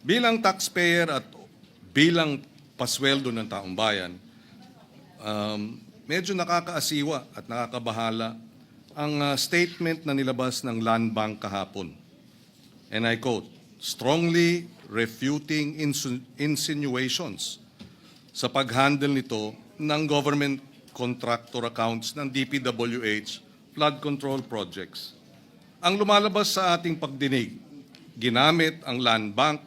Bilang taxpayer at bilang pasweldo ng taong bayan, medyo nakakaasiwa at nakakabahala ang statement na nilabas ng Land Bank kahapon. And I quote, strongly refuting insinuations sa pag-handle nito ng government contractor accounts ng DPWH flood control projects. Ang lumalabas sa ating pagdinig, ginamit ang Land Bank,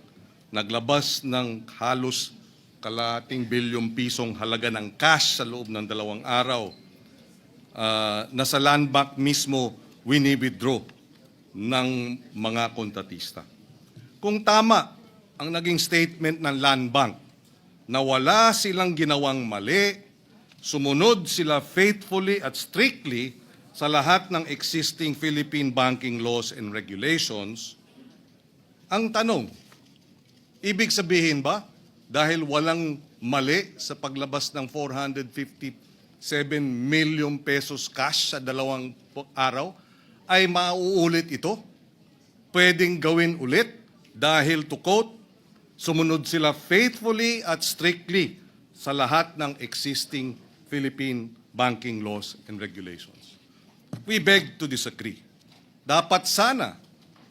naglabas ng halos kalating bilyong pisong halaga ng cash sa loob ng 2 araw na sa Land Bank mismo wini-withdraw ng mga kontratista. Kung tama ang naging statement ng Land Bank na wala silang ginawang mali, sumunod sila faithfully at strictly sa lahat ng existing Philippine banking laws and regulations, ang tanong, ibig sabihin ba dahil walang mali sa paglabas ng 457 million pesos cash sa 2 araw, ay mauulit ito? Pwedeng gawin ulit dahil to quote, sumunod sila faithfully at strictly sa lahat ng existing Philippine banking laws and regulations. We beg to disagree. Dapat sana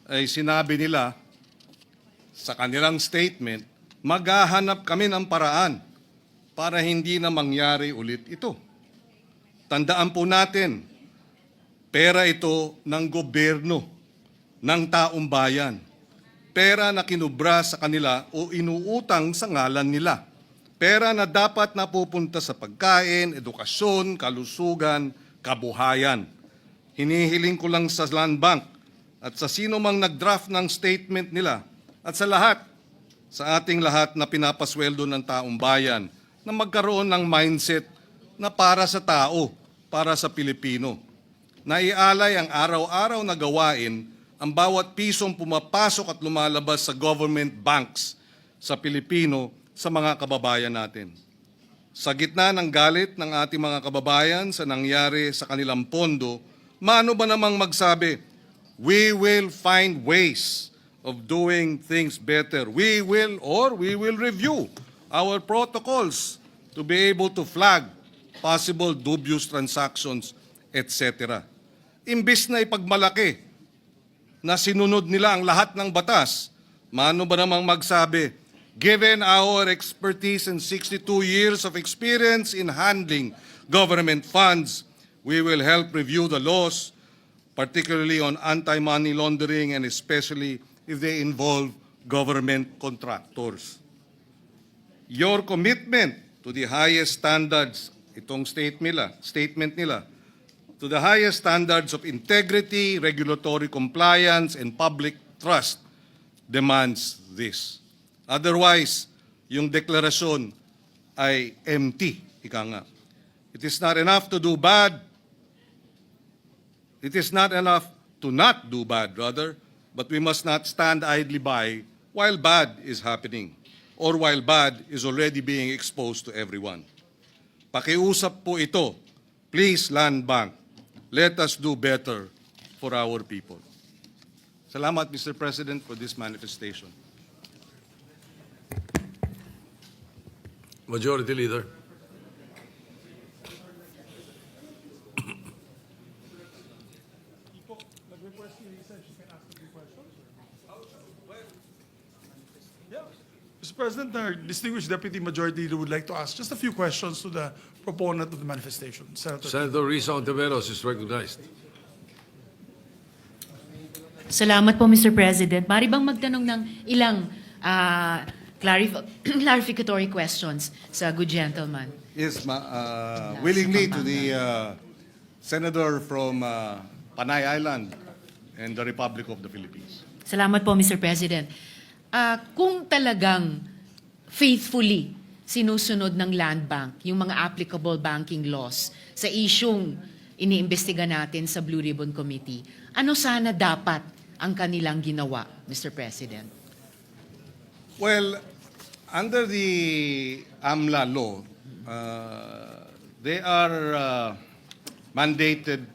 ay sinabi nila sa kanilang statement, maghahanap kami ng paraan para hindi na mangyari ulit ito. Tandaan po natin, pera ito ng gobyerno, ng taong bayan. Pera na kinubra sa kanila o inuutang sa ngalan nila. Pera na dapat napupunta sa pagkain, edukasyon, kalusugan, kabuhayan. Hinihiling ko lang sa Land Bank at sa sino mang nag-draft ng statement nila at sa lahat, sa ating lahat na pinapasweldo ng taong bayan na magkaroon ng mindset na para sa tao, para sa Pilipino. Naialay ang araw-araw na gawain ang bawat pisong pumapasok at lumalabas sa government banks sa Pilipino sa mga kababayan natin. Sa gitna ng galit ng ating mga kababayan sa nangyari sa kanilang pondo, maano ba namang magsabi, we will find ways of doing things better. We will review our protocols to be able to flag possible dubious transactions, etc. Imbis na ipagmalaki na sinunod nila ang lahat ng batas, maano ba namang magsabi, given our expertise and 62 years of experience in handling government funds, we will help review the laws, particularly on anti-money laundering and especially if they involve government contractors. Your commitment to the highest standards, itong statement nila, to the highest standards of integrity, regulatory compliance, and public trust demands this. Otherwise, yung deklarasyon ay empty, ika nga. It is not enough to do bad. It is not enough to not do bad, rather, but we must not stand idly by while bad is happening or while bad is already being exposed to everyone. Pakiusap po ito, please Land Bank, let us do better for our people. Salamat, Mr. President, for this manifestation. Majority Leader. Mr. President, our distinguished Deputy Majority Leader would like to ask just a few questions to the proponent of the manifestation. Senator Risa Ontiveros is recognized. Salamat po, Mr. President. Mari bang magtanong ng ilang clarificatory questions sa good gentleman? Yes, willingly to the Senator from Panay Island and the Republic of the Philippines. Salamat po, Mr. President. Kung talagang faithfully sinusunod ng Land Bank yung mga applicable banking laws sa isyung iniimbestiga natin sa Blue Ribbon Committee, ano sana dapat ang kanilang ginawa, Mr. President? Well, under the AMLA law, they are mandated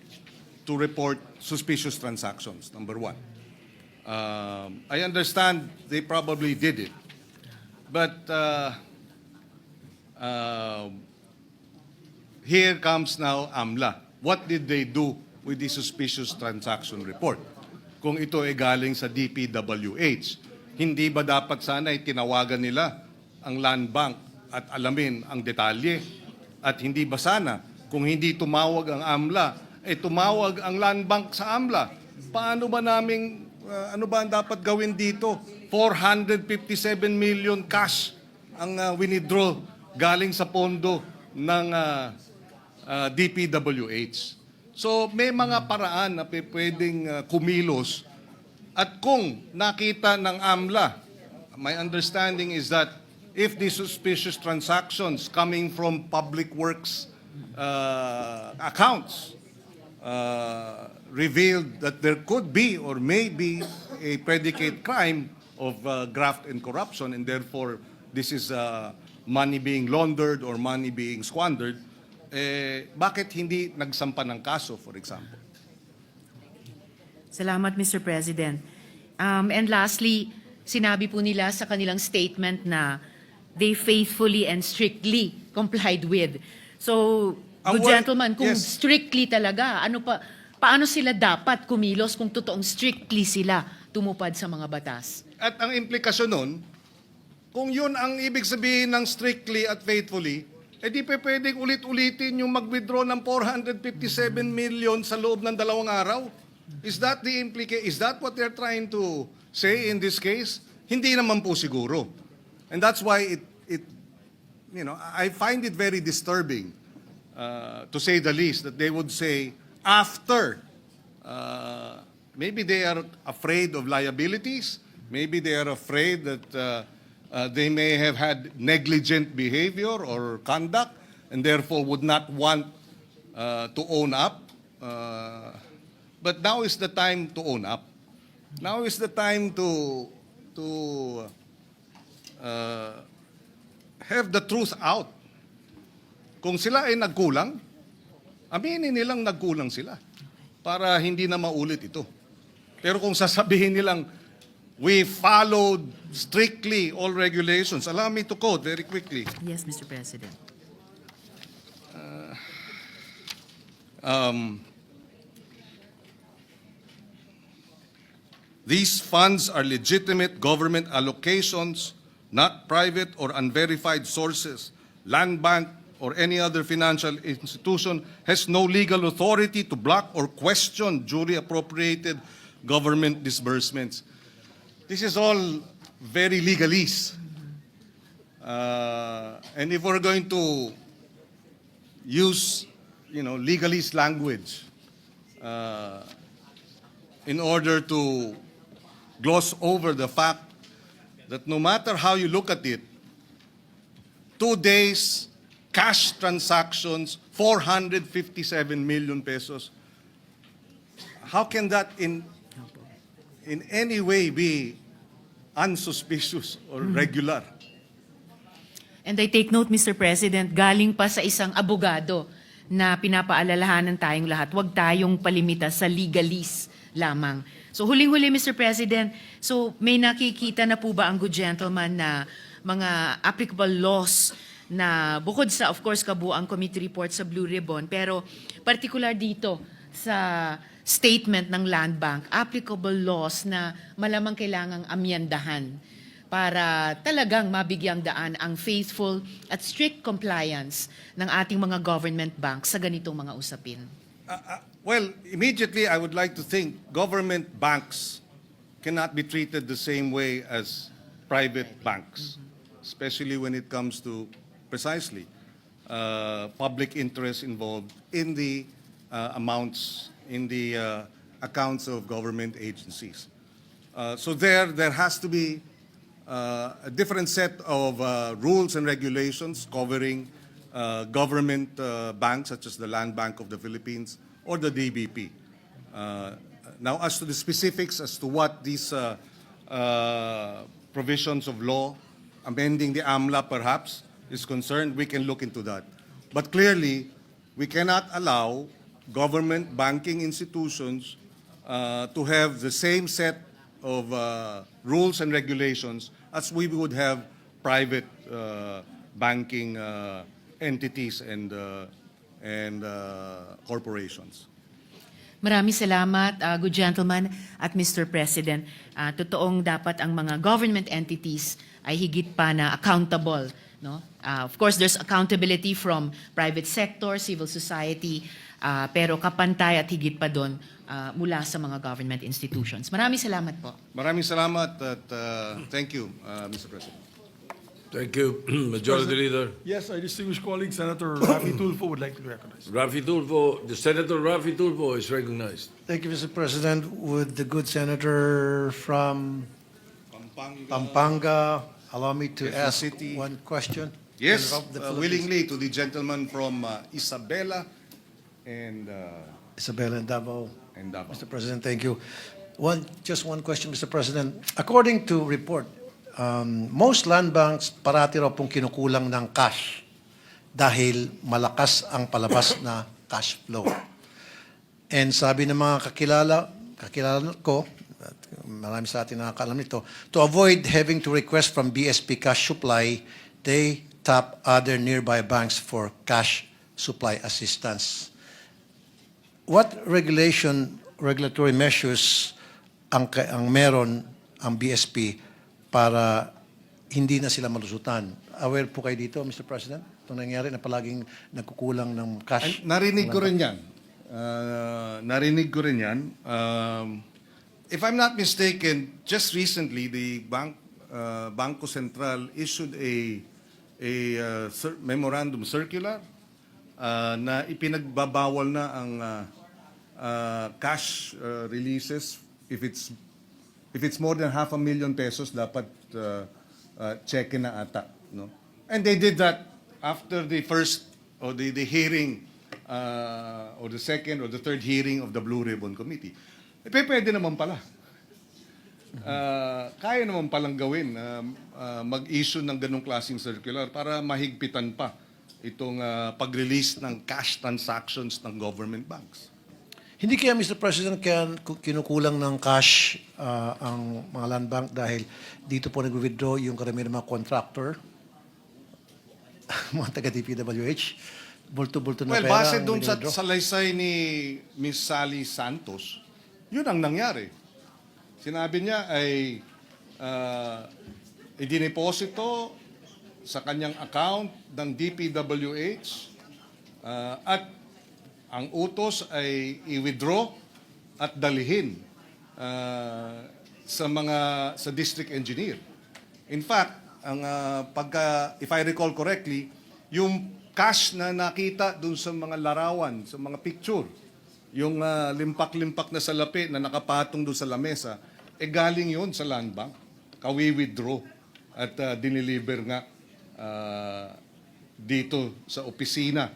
to report suspicious transactions, number one. I understand they probably did it But here comes now AMLA. What did they do with the suspicious transaction report? Kung ito ay galing sa DPWH, hindi ba dapat sana ay tinawagan nila ang Land Bank at alamin ang detalye? At hindi ba sana, kung hindi tumawag ang AMLA, tumawag ang Land Bank sa AMLA? Paano ba naming, ano ba ang dapat gawin dito? 457 million cash ang winidraw galing sa pondo ng DPWH. So may mga paraan na pwedeng kumilos, at kung nakita ng AMLA, my understanding is that if the suspicious transactions coming from public works accounts revealed that there could be or may be a predicate crime of graft and corruption, and therefore this is money being laundered or money being squandered, bakit hindi nagsampa ng kaso, for example? Salamat, Mr. President. And lastly, sinabi po nila sa kanilang statement na they faithfully and strictly complied with. So, good Well, gentleman, kung yes. strictly talaga, paano sila dapat kumilos kung totoong strictly sila tumupad sa mga batas? At ang implikasyon nun, kung yun ang ibig sabihin ng strictly at faithfully, di pa pwedeng ulit-ulitin yung mag-withdraw ng 457 million sa loob ng 2 araw. Is that the Is that what they're trying to say in this case? Hindi naman po siguro. And that's why I find it very disturbing, to say the least, that they would say after, maybe they are afraid of liabilities, maybe they are afraid that they may have had negligent behavior or conduct, and therefore would not want to own up. But now is the time to own up. Now is the time to have the truth out. Kung sila ay nagkulang, aminin nilang nagkulang sila para hindi na maulit ito. Pero kung sasabihin nilang, we followed strictly all regulations. Allow me to quote very quickly. Yes, Mr. President. These funds are legitimate government allocations, not private or unverified sources. Land Bank or any other financial institution has no legal authority to block or question duly appropriated government disbursements. This is all very legalese. And if we're going to use, legalese language in order to gloss over the fact that no matter how you look at it, 2 days, cash transactions, 457 million pesos. How can that in any way be unsuspicious or regular? And I take note, Mr. President, galing pa sa isang abogado na pinapaalalahanan tayong lahat, huwag tayong palimita sa legalese lamang. So huling-huli, Mr. President, so may nakikita na po ba ang good gentleman na mga applicable laws na bukod sa, of course, kabuang committee report sa Blue Ribbon, pero particular dito sa statement ng Land Bank, applicable laws na malamang kailangang amyandahan para talagang mabigyang daan ang faithful at strict compliance ng ating mga government banks sa ganitong mga usapin? Well, immediately I would like to think government banks cannot be treated the same way as private banks, especially when it comes to precisely public interest involved in the amounts in the accounts of government agencies. So there has to be a different set of rules and regulations covering government banks such as the Land Bank of the Philippines or the DBP. Now, as to the specifics as to what these provisions of law, amending the AMLA perhaps, is concerned, we can look into that. But clearly, we cannot allow government banking institutions to have the same set of rules and regulations as we would have private banking entities and corporations. Maraming salamat, good gentleman at Mr. President. Totoong dapat ang mga government entities ay higit pa na accountable. No? Of course, there's accountability from private sector, civil society, pero kapantay at higit pa doon mula sa mga government institutions. Maraming salamat po. Maraming salamat at thank you, Mr. President. Thank you, Majority Leader. Yes, our distinguished colleague, Senator Rafi Tulfo would like to be recognized. Senator Rafi Tulfo is recognized. Thank you, Mr. President. Would the good senator from Pampanga allow me to Quezon ask City. one question? Yes, Of the Philippines. willingly to the gentleman from Isabela and Isabela and Davao. Davao. Mr. President, thank you. Just one question, Mr. President. According to report, most land banks parati raw pong kinukulang ng cash dahil malakas ang palabas na cash flow. And sabi ng mga kakilala ko, at marami sa atin nakakaalam nito, to avoid having to request from BSP cash supply, they tap other nearby banks for cash supply assistance. What regulatory measures ang meron ang BSP para hindi na sila malusutan? Aware po kayo dito, Mr. President? Itong nangyari na palaging nagkukulang ng cash. Narinig ko rin yan. If I'm not mistaken, just recently, the Bangko Sentral issued a memorandum circular na ipinagbabawal na ang cash releases if it's more than 500,000 pesos, dapat check na ata, no? And they did that after the first or the hearing or the second or the third hearing of the Blue Ribbon Committee. Pwede naman pala. Kaya naman palang gawin mag-issue ng ganong klaseng circular para mahigpitan pa itong pag-release ng cash transactions ng government banks. Hindi kaya, Mr. President, kaya kinukulang ng cash ang mga land bank dahil dito po nag-withdraw yung karamihan ng mga contractor, mga taga-DPWH, bulto-bulto na Well, pera. base ang dun sa withdraw. salaysay ni Miss Sally Santos, yun ang nangyari. Sinabi niya ay idiniposito sa kanyang account ng DPWH at ang utos ay i-withdraw at dalhin sa district engineer. In fact, ang if I recall correctly, yung cash na nakita dun sa mga larawan, sa mga picture, yung limpak-limpak na salapi na nakapatong dun sa lamesa, galing yun sa land bank. Kawi-withdraw at diniliver nga dito sa opisina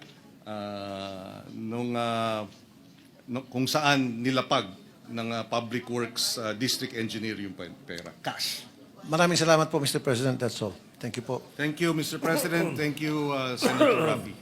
kung saan nilapag ng Public Works District Engineer yung pera. Cash. Maraming salamat po, Mr. President. That's all. Thank you po. Thank you, Mr. President. Thank you, Senator Rafi.